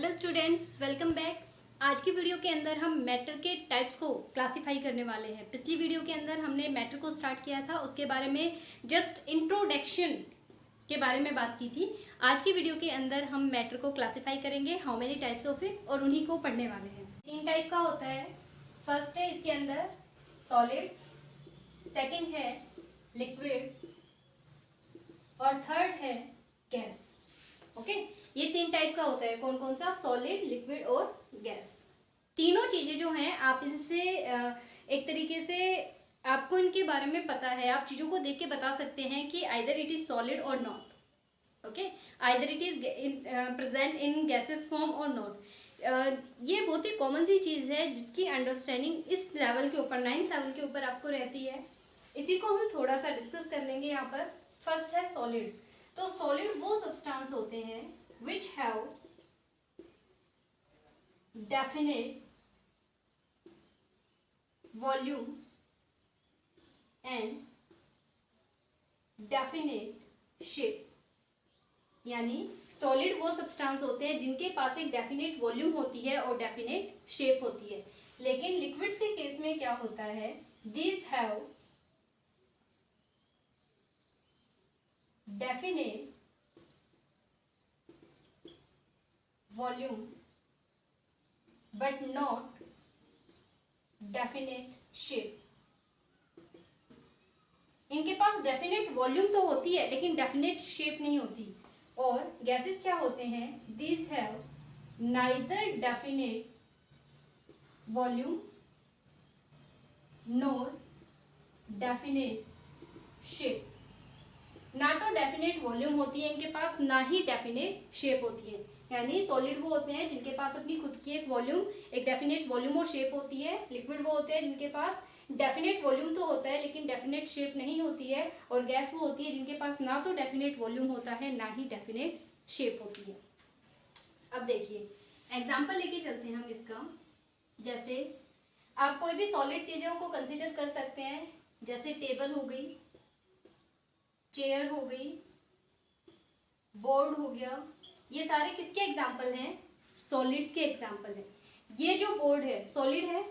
Hello students, welcome back. आज की video के अंदर हम मैटर के टाइप्स को क्लासिफाई करने वाले हैं। पिछली वीडियो के अंदर हमने मैटर को स्टार्ट किया था, उसके बारे में जस्ट इंट्रोडक्शन के बारे में बात की थी। आज की वीडियो के अंदर हम मैटर को क्लासिफाई करेंगे, how many types of it, और उन्हीं को पढ़ने वाले हैं। 3 टाइप का होता है। फर्स्ट है इसके अंदर सॉलिड, सेकेंड है लिक्विड और थर्ड है गैस। ओके, ये 3 टाइप का होता है। कौन कौन सा? सॉलिड, लिक्विड और गैस। तीनों चीजें जो हैं, आप इनसे एक तरीके से आपको इनके बारे में पता है, आप चीजों को देख के बता सकते हैं कि आइदर इट इज सॉलिड और not. Okay, either it is present in gases form और नॉट। ये बहुत ही कॉमन सी चीज है जिसकी अंडरस्टैंडिंग इस लेवल के ऊपर, 9th लेवल के ऊपर आपको रहती है। इसी को हम थोड़ा सा डिस्कस कर लेंगे यहाँ पर। फर्स्ट है सॉलिड। तो सॉलिड वो सब्सटेंस होते हैं which have definite volume and definite shape। यानी सॉलिड वो सब्सटेंस होते हैं जिनके पास एक डेफिनेट वॉल्यूम होती है और डेफिनेट शेप होती है। लेकिन लिक्विड्स के केस में क्या होता है? these have definite volume but not definite shape. इनके पास डेफिनेट वॉल्यूम तो होती है लेकिन डेफिनेट शेप नहीं होती। और गैसेस क्या होते हैं? These have neither definite volume nor definite shape. ना तो डेफिनेट वॉल्यूम होती है इनके पास, ना ही डेफिनेट शेप होती है। यानी सॉलिड वो होते हैं जिनके पास अपनी खुद की एक वॉल्यूम, एक डेफिनेट वॉल्यूम और शेप होती है। लिक्विड वो होते हैं जिनके पास डेफिनेट वॉल्यूम तो होता है लेकिन डेफिनेट शेप नहीं होती है। और गैस वो होती है जिनके पास ना तो डेफिनेट वॉल्यूम होता है, ना ही डेफिनेट शेप होती है। अब देखिए एग्जाम्पल लेके चलते हैं हम इसका। जैसे आप कोई भी सॉलिड चीजों को कंसिडर कर सकते हैं, जैसे टेबल हो गई, चेयर हो गई, बोर्ड हो गया। ये सारे किसके एग्जाम्पल हैं? सॉलिड्स के एग्जाम्पल हैं। ये जो बोर्ड है सॉलिड है,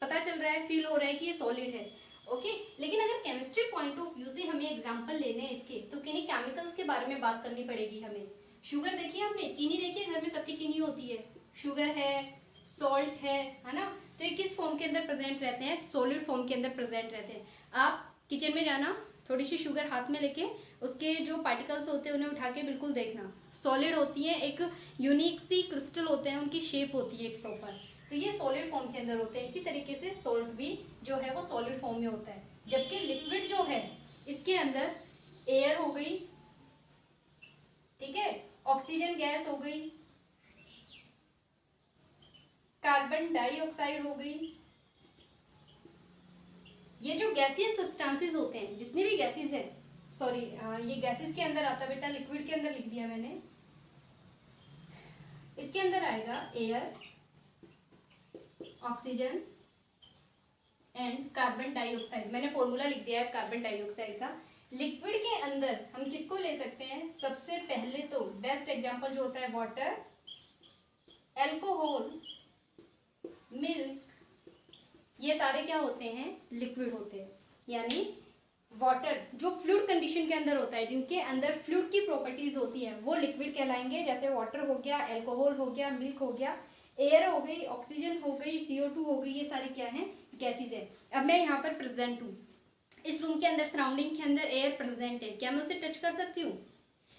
पता चल रहा है, फील हो रहा है कि ये सॉलिड है। ओके, लेकिन अगर केमिस्ट्री पॉइंट ऑफ व्यू से हमें एग्जाम्पल लेने हैं इसके, तो किन्हीं केमिकल्स के बारे में बात करनी पड़ेगी हमें। शुगर देखिए आपने, चीनी देखिए, घर में सबकी चीनी होती है। शुगर है, सॉल्ट है ना? तो ये किस फॉर्म के अंदर प्रेजेंट रहते हैं? सॉलिड फॉर्म के अंदर प्रेजेंट रहते हैं। आप किचन में जाना, थोड़ी सी शुगर हाथ में लेके उसके जो पार्टिकल्स होते हैं उन्हें उठा के बिल्कुल देखना, सॉलिड होती है, एक यूनिक सी क्रिस्टल होते हैं, उनकी शेप होती है एक प्रॉपर। तो ये सॉलिड फॉर्म के अंदर होते हैं। इसी तरीके से सॉल्ट भी जो है वो सॉलिड फॉर्म में होता है। जबकि लिक्विड जो है इसके अंदर एयर हो गई, ठीक है, ऑक्सीजन गैस हो गई, कार्बन डाइऑक्साइड हो गई। ये जो गैसियस सब्सटेंसेस होते हैं, जितने भी गैसेस है, सॉरी ये गैसेस के अंदर आता बेटा, लिक्विड के अंदर लिख दिया मैंने। इसके अंदर आएगा air, oxygen and carbon dioxide. मैंने फॉर्मूला लिख दिया है कार्बन डाइऑक्साइड का। लिक्विड के अंदर हम किसको ले सकते हैं? सबसे पहले तो बेस्ट एग्जांपल जो होता है वाटर, अल्कोहल, मिल्क, ये सारे क्या होते हैं? लिक्विड होते हैं। यानी वाटर जो फ्लूइड कंडीशन के अंदर होता है, जिनके अंदर फ्लूइड की प्रॉपर्टीज होती है, वो लिक्विड कहलाएंगे। जैसे वाटर हो गया, अल्कोहल हो गया, मिल्क हो गया, एयर हो गई, ऑक्सीजन हो गई, CO2 हो गई, ये सारी क्या है? गैसेज है। अब मैं यहाँ पर प्रेजेंट हूँ, इस रूम के अंदर, सराउंडिंग के अंदर एयर प्रेजेंट है, क्या मैं उसे टच कर सकती हूँ?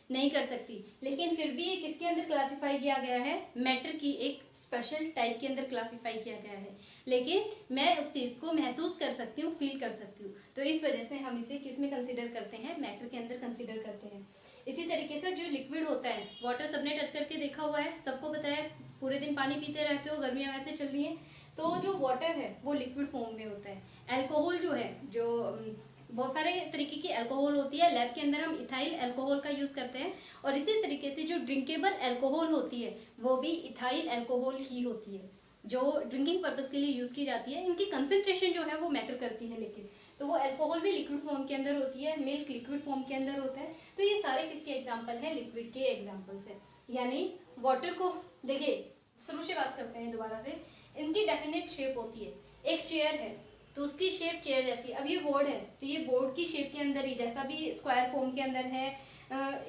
नहीं कर सकती। लेकिन फिर भी ये किसके अंदर क्लासिफाई किया गया है? मैटर की एक स्पेशल टाइप के अंदर क्लासिफाई किया गया है। लेकिन मैं उस चीज को महसूस कर सकती हूँ, फील कर सकती हूँ। तो इस वजह से हम इसे किस में कंसिडर करते हैं? मैटर के अंदर कंसिडर करते हैं। इसी तरीके से जो लिक्विड होता है, वाटर सबने टच करके देखा हुआ है, सबको पता है, पूरे दिन पानी पीते रहते हो, गर्मियाँ वैसे चल रही है, तो जो वाटर है वो लिक्विड फॉर्म में होता है। अल्कोहल जो है, जो बहुत सारे तरीके की अल्कोहल होती है, लैब के अंदर हम इथाइल अल्कोहल का यूज करते हैं। और इसी तरीके से जो ड्रिंकेबल अल्कोहल होती है वो भी इथाइल अल्कोहल ही होती है, जो ड्रिंकिंग पर्पस के लिए यूज की जाती है। इनकी कंसेंट्रेशन जो है वो मैटर करती है। लेकिन तो वो अल्कोहल भी लिक्विड फॉर्म के अंदर होती है, मिल्क लिक्विड फॉर्म के अंदर होता है। तो ये सारे किसके एग्जाम्पल है? लिक्विड के एग्जाम्पल्स है। यानी वाटर को देखिए, शुरू से बात करते हैं दोबारा से। इनकी डेफिनेट शेप होती है। एक चेयर है तो उसकी शेप चेयर जैसी, अब ये बोर्ड है तो ये बोर्ड की शेप के अंदर ही, जैसा भी स्क्वायर फॉर्म के अंदर है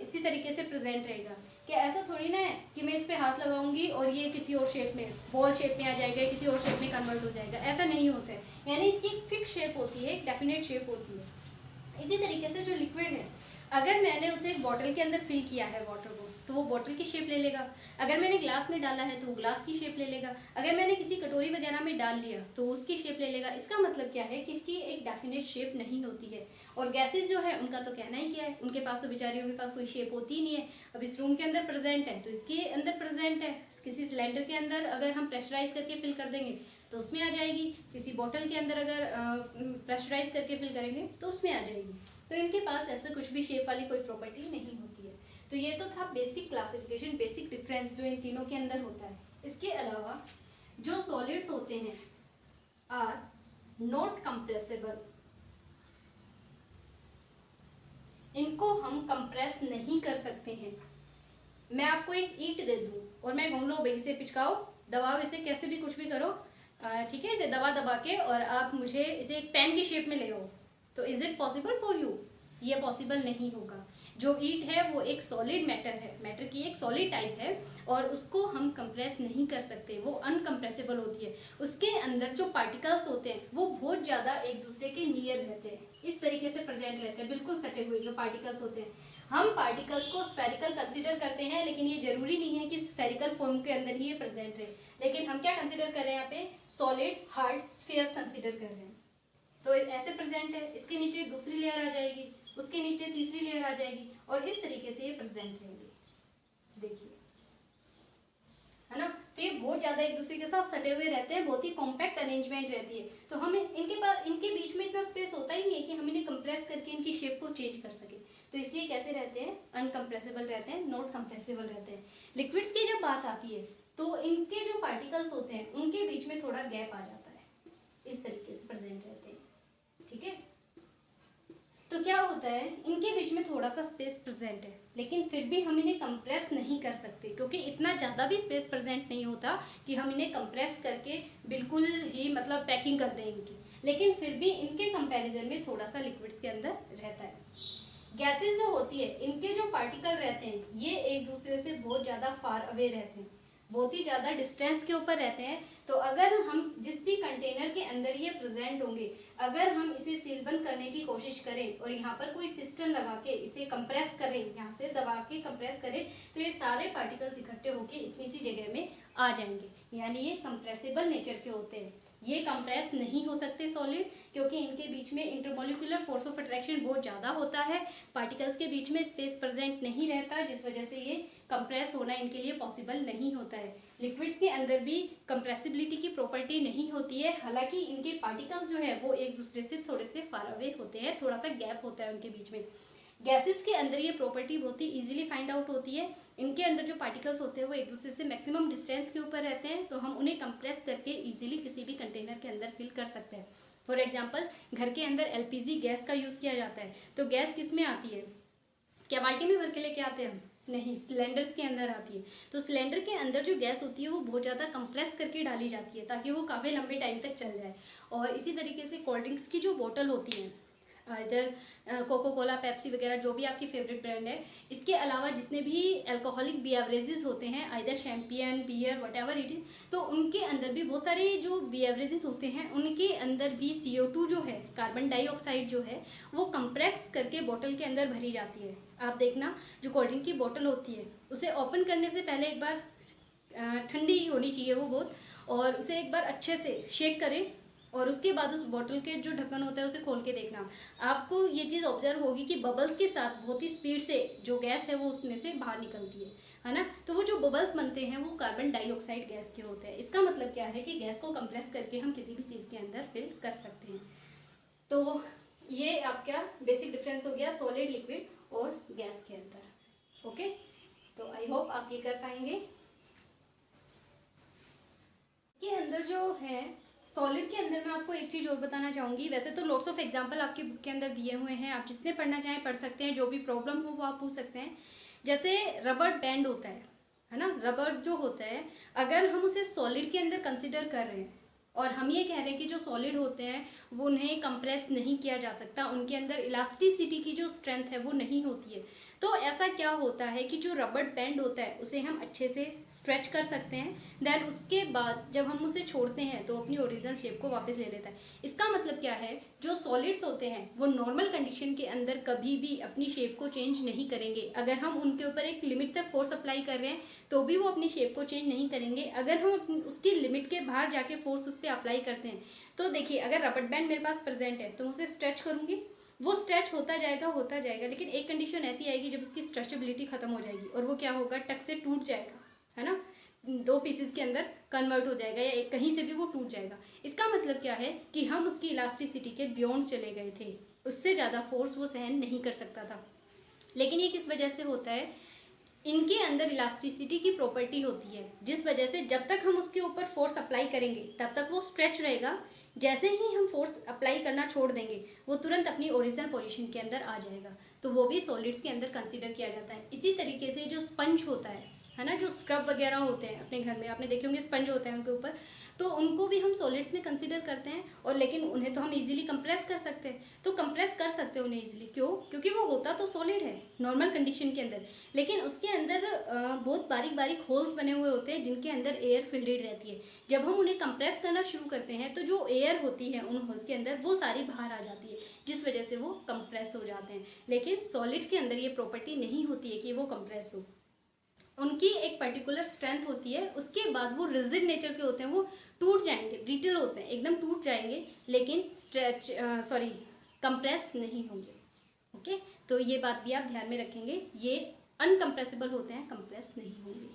इसी तरीके से प्रेजेंट रहेगा। क्या ऐसा थोड़ी ना है कि मैं इस पे हाथ लगाऊंगी और ये किसी और शेप में, बॉल शेप में आ जाएगा, किसी और शेप में कन्वर्ट हो जाएगा, ऐसा नहीं होता है। यानी इसकी एक फिक्स शेप होती है, एक डेफिनेट शेप होती है। इसी तरीके से जो लिक्विड है, अगर मैंने उसे एक बॉटल के अंदर फिल किया है वाटर को, तो वो बॉटल की शेप ले लेगा। अगर मैंने ग्लास में डाला है तो वो ग्लास की शेप ले लेगा। अगर मैंने किसी कटोरी वगैरह में डाल लिया तो उसकी शेप ले लेगा। इसका मतलब क्या है कि इसकी एक डेफिनेट शेप नहीं होती है। और गैसेज जो है उनका तो कहना ही क्या है, उनके पास तो बेचारियों के पास कोई शेप होती ही नहीं है। अब इस रूम के अंदर प्रेजेंट है तो इसके अंदर प्रेजेंट है, किसी सिलेंडर के अंदर अगर हम प्रेशराइज करके फिल कर देंगे तो उसमें आ जाएगी, किसी बॉटल के अंदर अगर प्रेशराइज करके फिल करेंगे तो उसमें आ जाएगी। तो इनके पास ऐसा कुछ भी शेप वाली कोई प्रॉपर्टी नहीं होती है। तो ये तो था बेसिक क्लासिफिकेशन, बेसिक डिफरेंस जो इन तीनों के अंदर होता है। इसके अलावा जो सॉलिड्स होते हैं आर नॉट कंप्रेसिबल, इनको हम कंप्रेस नहीं कर सकते हैं। मैं आपको एक ईंट दे दूं और मैं कहूँ लो भाई इसे पिचकाओ, दबाओ इसे, कैसे भी कुछ भी करो, ठीक है, इसे दबा दबा के और आप मुझे इसे एक पेन की शेप में ले आओ, तो is it possible for you? ये पॉसिबल नहीं होगा। जो ईंट है वो एक सॉलिड मैटर है, मैटर की एक सॉलिड टाइप है और उसको हम कंप्रेस नहीं कर सकते, वो अनकंप्रेसिबल होती है। उसके अंदर जो पार्टिकल्स होते हैं वो बहुत ज़्यादा एक दूसरे के नियर रहते हैं, इस तरीके से प्रेजेंट रहते हैं, बिल्कुल सटे हुए जो पार्टिकल्स होते हैं। हम पार्टिकल्स को स्फेरिकल कंसीडर करते हैं, लेकिन ये जरूरी नहीं है कि स्फेरिकल फॉर्म के अंदर ही ये प्रेजेंट रहे। लेकिन हम क्या कंसीडर कर रहे हैं यहाँ पे? सॉलिड हार्ड स्फीयर्स कंसीडर कर रहे हैं। तो ऐसे प्रेजेंट है, इसके नीचे दूसरी लेयर आ जाएगी, उसके नीचे तीसरी लेयर आ जाएगी और इस तरीके से ये प्रेजेंट रहेंगे। देखिए, है ना? तो ये बहुत ज्यादा एक दूसरे के साथ सटे हुए रहते हैं, बहुत ही कॉम्पैक्ट अरेंजमेंट रहती है। तो हम इनके बीच में इतना स्पेस होता ही नहीं है कि हम इन्हें कंप्रेस करके इनकी शेप को चेंज कर सके। तो इसलिए कैसे रहते हैं? अनकंप्रेसिबल रहते हैं, नॉट कंप्रेसिबल रहते हैं। लिक्विड्स की जब बात आती है तो इनके जो पार्टिकल्स होते हैं उनके बीच में थोड़ा गैप आ जाता है, इस तरीके से प्रेजेंट रहते हैं, ठीक है। तो क्या होता है, इनके बीच में थोड़ा सा स्पेस प्रेजेंट है, लेकिन फिर भी हम इन्हें कंप्रेस नहीं कर सकते क्योंकि इतना ज़्यादा भी स्पेस प्रेजेंट नहीं होता कि हम इन्हें कंप्रेस करके बिल्कुल ही मतलब पैकिंग कर दें इनकी। लेकिन फिर भी इनके कंपैरिजन में थोड़ा सा लिक्विड्स के अंदर रहता है। गैसेस जो होती है, इनके जो पार्टिकल रहते हैं ये एक दूसरे से बहुत ज़्यादा फार अवे रहते हैं, बहुत ही ज़्यादा डिस्टेंस के ऊपर रहते हैं। तो अगर हम जिस भी कंटेनर के अंदर ये प्रेजेंट होंगे, अगर हम इसे सील बंद करने की कोशिश करें और यहाँ पर कोई पिस्टन लगा के इसे कंप्रेस करें, यहाँ से दबा के कंप्रेस करें, तो ये सारे पार्टिकल्स इकट्ठे होके इतनी सी जगह में आ जाएंगे, यानी ये कंप्रेसिबल नेचर के होते हैं। ये कंप्रेस नहीं हो सकते सॉलिड, क्योंकि इनके बीच में इंटरमोलिकुलर फोर्स ऑफ अट्रैक्शन बहुत ज़्यादा होता है, पार्टिकल्स के बीच में स्पेस प्रेजेंट नहीं रहता, जिस वजह से ये कंप्रेस होना इनके लिए पॉसिबल नहीं होता है। लिक्विड्स के अंदर भी कंप्रेसिबिलिटी की प्रॉपर्टी नहीं होती है, हालांकि इनके पार्टिकल्स जो है वो एक दूसरे से थोड़े से फार अवे होते हैं, थोड़ा सा गैप होता है उनके बीच में। गैसेस के अंदर ये प्रॉपर्टी बहुत ही इजीली फाइंड आउट होती है। इनके अंदर जो पार्टिकल्स होते हैं वो एक दूसरे से मैक्सिमम डिस्टेंस के ऊपर रहते हैं, तो हम उन्हें कंप्रेस करके इजीली किसी भी कंटेनर के अंदर फिल कर सकते हैं। फॉर एग्जांपल, घर के अंदर एलपीजी गैस का यूज़ किया जाता है, तो गैस किस में आती है? क्या बाल्टी में भर के लेके आते हैं हम? नहीं, सिलेंडर्स के अंदर आती है। तो सिलेंडर के अंदर जो गैस होती है वो बहुत ज़्यादा कंप्रेस करके डाली जाती है ताकि वो काफ़ी लंबे टाइम तक चल जाए। और इसी तरीके से कोल्ड ड्रिंक्स की जो बोतल होती है, इधर कोको कोला, पेप्सी वगैरह जो भी आपकी फेवरेट ब्रांड है, इसके अलावा जितने भी अल्कोहलिक बेवरेजेस होते हैं, either champagne, beer, whatever it is, तो उनके अंदर भी बहुत सारे जो बेवरेजेस होते हैं उनके अंदर भी CO2 जो है, कार्बन डाइऑक्साइड जो है, वो कंप्रेस करके बोतल के अंदर भरी जाती है। आप देखना, जो कोल्ड ड्रिंक की बोतल होती है उसे ओपन करने से पहले एक बार ठंडी होनी चाहिए वो बहुत, और उसे एक बार अच्छे से शेक करें और उसके बाद उस बोतल के जो ढक्कन होता है उसे खोल के देखना। आपको ये चीज़ ऑब्जर्व होगी कि बबल्स के साथ बहुत ही स्पीड से जो गैस है वो उसमें से बाहर निकलती है ना। तो वो जो बबल्स बनते हैं वो कार्बन डाइऑक्साइड गैस के होते हैं। इसका मतलब क्या है कि गैस को कंप्रेस करके हम किसी भी चीज़ के अंदर फिल कर सकते हैं। तो ये आपका बेसिक डिफरेंस हो गया सॉलिड, लिक्विड और गैस के अंदर। ओके, तो आई होप आप ये कर पाएंगे। इसके अंदर जो है सॉलिड के अंदर मैं आपको एक चीज़ और बताना चाहूँगी। वैसे तो लॉट्स ऑफ एग्जांपल आपकी बुक के अंदर दिए हुए हैं, आप जितने पढ़ना चाहें पढ़ सकते हैं, जो भी प्रॉब्लम हो वो आप पूछ सकते हैं। जैसे रबर बैंड होता है ना, रबर जो होता है, अगर हम उसे सॉलिड के अंदर कंसिडर कर रहे हैं और हम ये कह रहे हैं कि जो सॉलिड होते हैं वो उन्हें कंप्रेस नहीं किया जा सकता, उनके अंदर इलास्टिसिटी की जो स्ट्रेंथ है वो नहीं होती है, तो ऐसा क्या होता है कि जो रबर बैंड होता है उसे हम अच्छे से स्ट्रेच कर सकते हैं। देन उसके बाद जब हम उसे छोड़ते हैं तो अपनी ओरिजिनल शेप को वापस ले लेता है। इसका मतलब क्या है, जो सॉलिड्स होते हैं वो नॉर्मल कंडीशन के अंदर कभी भी अपनी शेप को चेंज नहीं करेंगे। अगर हम उनके ऊपर एक लिमिट तक फोर्स अप्लाई कर रहे हैं तो भी वो अपनी शेप को चेंज नहीं करेंगे। अगर हम उसकी लिमिट के बाहर जाके फोर्स उस पर अप्लाई करते हैं तो देखिए, अगर रबर बैंड मेरे पास प्रेजेंट है तो मैं उसे स्ट्रेच करूंगी, वो स्ट्रेच होता जाएगा, लेकिन एक कंडीशन ऐसी आएगी जब उसकी स्ट्रेचेबिलिटी खत्म हो जाएगी और वो क्या होगा, टक से टूट जाएगा, है ना, 2 पीसेस के अंदर कन्वर्ट हो जाएगा या एक कहीं से भी वो टूट जाएगा। इसका मतलब क्या है कि हम उसकी इलास्टिसिटी के बियॉन्ड चले गए थे, उससे ज़्यादा फोर्स वो सहन नहीं कर सकता था। लेकिन ये किस वजह से होता है, इनके अंदर इलास्टिसिटी की प्रॉपर्टी होती है, जिस वजह से जब तक हम उसके ऊपर फोर्स अप्लाई करेंगे तब तक वो स्ट्रेच रहेगा। जैसे ही हम फोर्स अप्लाई करना छोड़ देंगे वो तुरंत अपनी ओरिजिनल पोजीशन के अंदर आ जाएगा। तो वो भी सॉलिड्स के अंदर कंसीडर किया जाता है। इसी तरीके से जो स्पंज होता है ना, जो स्क्रब वगैरह होते हैं अपने घर में आपने देखे होंगे, स्पंज होते हैं उनके ऊपर, तो उनको भी हम सॉलिड्स में कंसीडर करते हैं। और लेकिन उन्हें तो हम इजीली कंप्रेस कर सकते हैं, तो कंप्रेस कर सकते हैं उन्हें इजीली, क्यों, क्योंकि वो होता तो सॉलिड है नॉर्मल कंडीशन के अंदर, लेकिन उसके अंदर बहुत बारीक बारीक होल्स बने हुए होते हैं जिनके अंदर एयर फिल्ड रहती है। जब हम उन्हें कंप्रेस करना शुरू करते हैं तो जो एयर होती है उन होल्स के अंदर वो सारी बाहर आ जाती है, जिस वजह से वो कंप्रेस हो जाते हैं। लेकिन सॉलिड्स के अंदर ये प्रॉपर्टी नहीं होती है कि वो कंप्रेस हो, उनकी एक पर्टिकुलर स्ट्रेंथ होती है, उसके बाद वो रिजिड नेचर के होते हैं, वो टूट जाएंगे, ब्रिटल होते हैं, एकदम टूट जाएंगे, लेकिन कंप्रेस नहीं होंगे। ओके, तो ये बात भी आप ध्यान में रखेंगे, ये अनकंप्रेसिबल होते हैं, कंप्रेस नहीं होंगे।